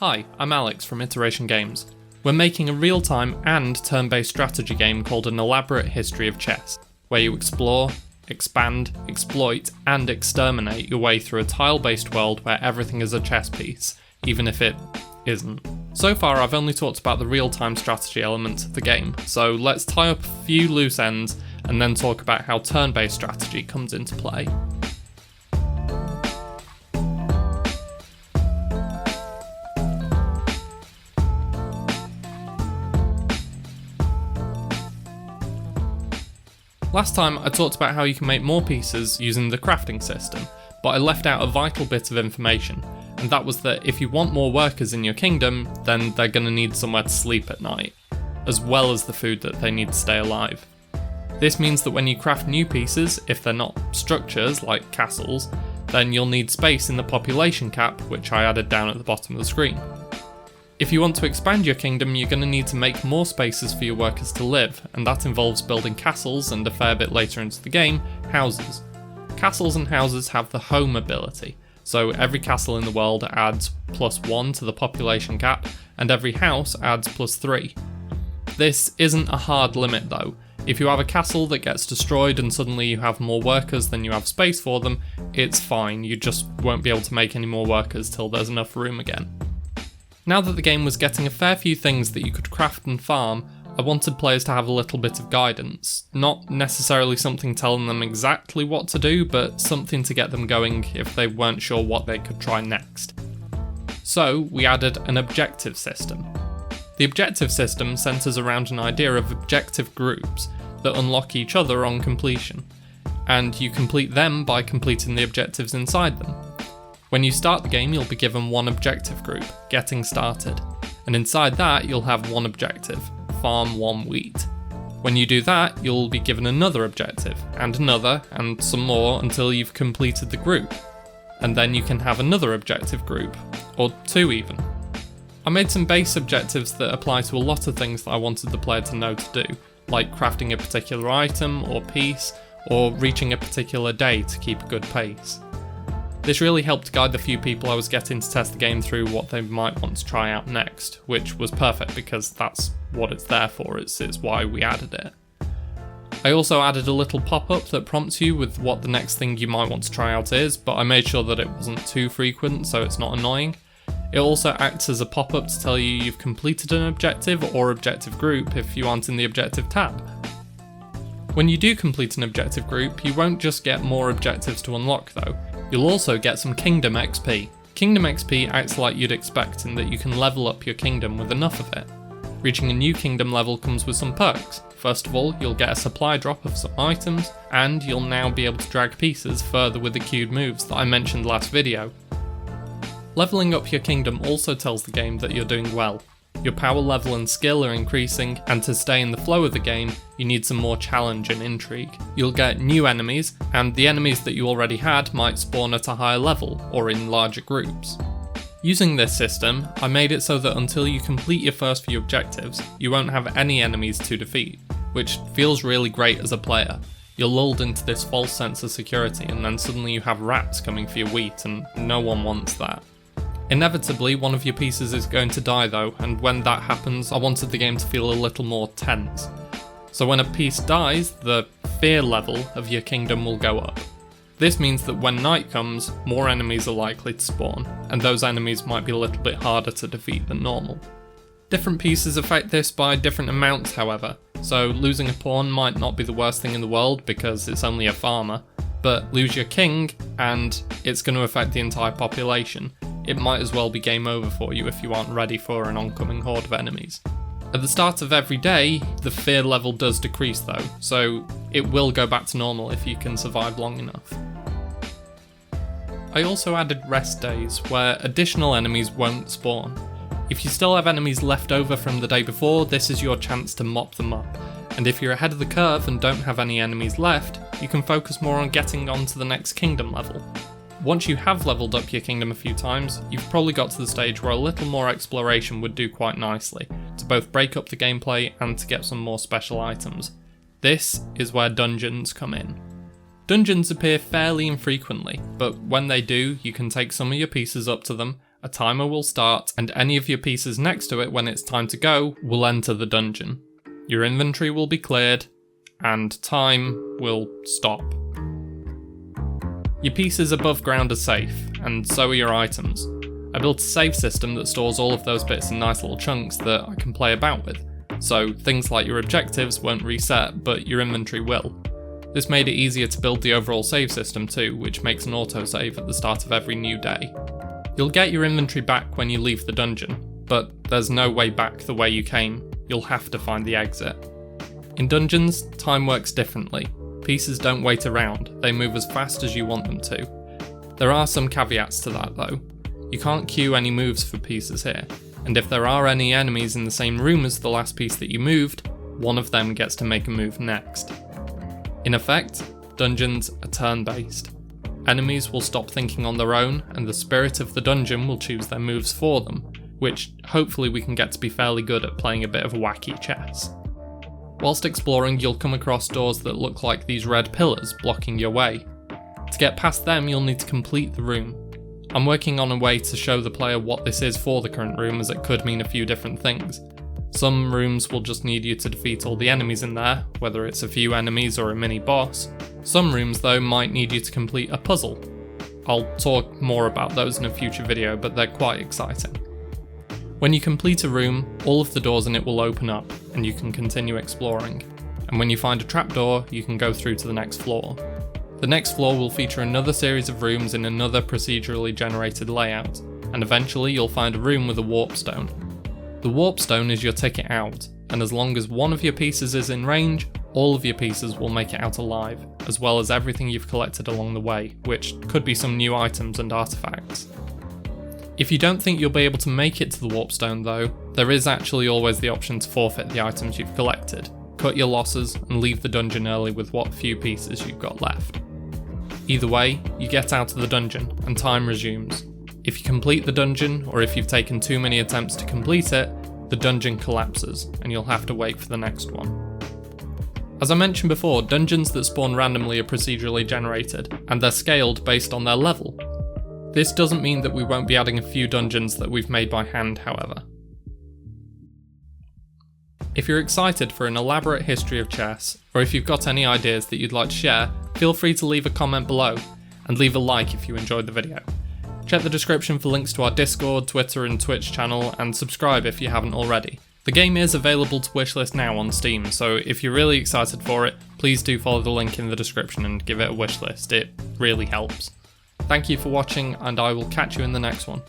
Hi, I'm Alex from Iteration Games. We're making a real-time and turn-based strategy game called An Elaborate History of Chess, where you explore, expand, exploit, and exterminate your way through a tile-based world where everything is a chess piece, even if it isn't. So far I've only talked about the real-time strategy elements of the game, so let's tie up a few loose ends and then talk about how turn-based strategy comes into play. Last time I talked about how you can make more pieces using the crafting system, but I left out a vital bit of information, and that was that if you want more workers in your kingdom, then they're going to need somewhere to sleep at night, as well as the food that they need to stay alive. This means that when you craft new pieces, if they're not structures like castles, then you'll need space in the population cap, which I added down at the bottom of the screen. If you want to expand your kingdom, you're going to need to make more spaces for your workers to live, and that involves building castles and a fair bit later into the game, houses. Castles and houses have the home ability, so every castle in the world adds +1 to the population cap, and every house adds +3. This isn't a hard limit though. If you have a castle that gets destroyed and suddenly you have more workers than you have space for them, it's fine, you just won't be able to make any more workers till there's enough room again. Now that the game was getting a fair few things that you could craft and farm, I wanted players to have a little bit of guidance. Not necessarily something telling them exactly what to do, but something to get them going if they weren't sure what they could try next. So we added an objective system. The objective system centres around an idea of objective groups that unlock each other on completion, and you complete them by completing the objectives inside them. When you start the game, you'll be given one objective group, Getting Started, and inside that you'll have one objective, Farm 1 wheat. When you do that, you'll be given another objective, and another, and some more until you've completed the group. And then you can have another objective group, or 2 even. I made some base objectives that apply to a lot of things that I wanted the player to know to do, like crafting a particular item or piece, or reaching a particular day to keep a good pace. This really helped guide the few people I was getting to test the game through what they might want to try out next, which was perfect because that's what it's there for, it's why we added it. I also added a little pop-up that prompts you with what the next thing you might want to try out is, but I made sure that it wasn't too frequent so it's not annoying. It also acts as a pop-up to tell you you've completed an objective or objective group if you aren't in the objective tab. When you do complete an objective group, you won't just get more objectives to unlock though, you'll also get some Kingdom XP. Kingdom XP acts like you'd expect in that you can level up your kingdom with enough of it. Reaching a new kingdom level comes with some perks. First of all, you'll get a supply drop of some items, and you'll now be able to drag pieces further with the queued moves that I mentioned last video. Leveling up your kingdom also tells the game that you're doing well. Your power level and skill are increasing, and to stay in the flow of the game, you need some more challenge and intrigue. You'll get new enemies, and the enemies that you already had might spawn at a higher level, or in larger groups. Using this system, I made it so that until you complete your first few objectives, you won't have any enemies to defeat, which feels really great as a player. You're lulled into this false sense of security, and then suddenly you have rats coming for your wheat, and no one wants that. Inevitably, one of your pieces is going to die though, and when that happens, I wanted the game to feel a little more tense. So when a piece dies, the fear level of your kingdom will go up. This means that when night comes, more enemies are likely to spawn, and those enemies might be a little bit harder to defeat than normal. Different pieces affect this by different amounts however, so losing a pawn might not be the worst thing in the world because it's only a farmer, but lose your king, and it's going to affect the entire population. It might as well be game over for you if you aren't ready for an oncoming horde of enemies. At the start of every day, the fear level does decrease though, so it will go back to normal if you can survive long enough. I also added rest days, where additional enemies won't spawn. If you still have enemies left over from the day before, this is your chance to mop them up, and if you're ahead of the curve and don't have any enemies left, you can focus more on getting on to the next kingdom level. Once you have leveled up your kingdom a few times, you've probably got to the stage where a little more exploration would do quite nicely, to both break up the gameplay and to get some more special items. This is where dungeons come in. Dungeons appear fairly infrequently, but when they do, you can take some of your pieces up to them, a timer will start and any of your pieces next to it when it's time to go will enter the dungeon. Your inventory will be cleared and time will stop. Your pieces above ground are safe, and so are your items. I built a save system that stores all of those bits in nice little chunks that I can play about with, so things like your objectives won't reset, but your inventory will. This made it easier to build the overall save system too, which makes an autosave at the start of every new day. You'll get your inventory back when you leave the dungeon, but there's no way back the way you came. You'll have to find the exit. In dungeons, time works differently. Pieces don't wait around, they move as fast as you want them to. There are some caveats to that though. You can't queue any moves for pieces here, and if there are any enemies in the same room as the last piece that you moved, one of them gets to make a move next. In effect, dungeons are turn-based. Enemies will stop thinking on their own, and the spirit of the dungeon will choose their moves for them, which hopefully we can get to be fairly good at playing a bit of wacky chess. Whilst exploring, you'll come across doors that look like these red pillars blocking your way. To get past them, you'll need to complete the room. I'm working on a way to show the player what this is for the current room, as it could mean a few different things. Some rooms will just need you to defeat all the enemies in there, whether it's a few enemies or a mini boss. Some rooms though might need you to complete a puzzle. I'll talk more about those in a future video, but they're quite exciting. When you complete a room, all of the doors in it will open up, and you can continue exploring. And when you find a trapdoor, you can go through to the next floor. The next floor will feature another series of rooms in another procedurally generated layout, and eventually you'll find a room with a warp stone. The warp stone is your ticket out, and as long as one of your pieces is in range, all of your pieces will make it out alive, as well as everything you've collected along the way, which could be some new items and artifacts. If you don't think you'll be able to make it to the warp stone though, there is actually always the option to forfeit the items you've collected, cut your losses, and leave the dungeon early with what few pieces you've got left. Either way, you get out of the dungeon, and time resumes. If you complete the dungeon, or if you've taken too many attempts to complete it, the dungeon collapses, and you'll have to wait for the next one. As I mentioned before, dungeons that spawn randomly are procedurally generated, and they're scaled based on their level. This doesn't mean that we won't be adding a few dungeons that we've made by hand, however. If you're excited for an elaborate history of chess, or if you've got any ideas that you'd like to share, feel free to leave a comment below, and leave a like if you enjoyed the video. Check the description for links to our Discord, Twitter and Twitch channel, and subscribe if you haven't already. The game is available to wishlist now on Steam, so if you're really excited for it, please do follow the link in the description and give it a wishlist, it really helps. Thank you for watching, and I will catch you in the next one.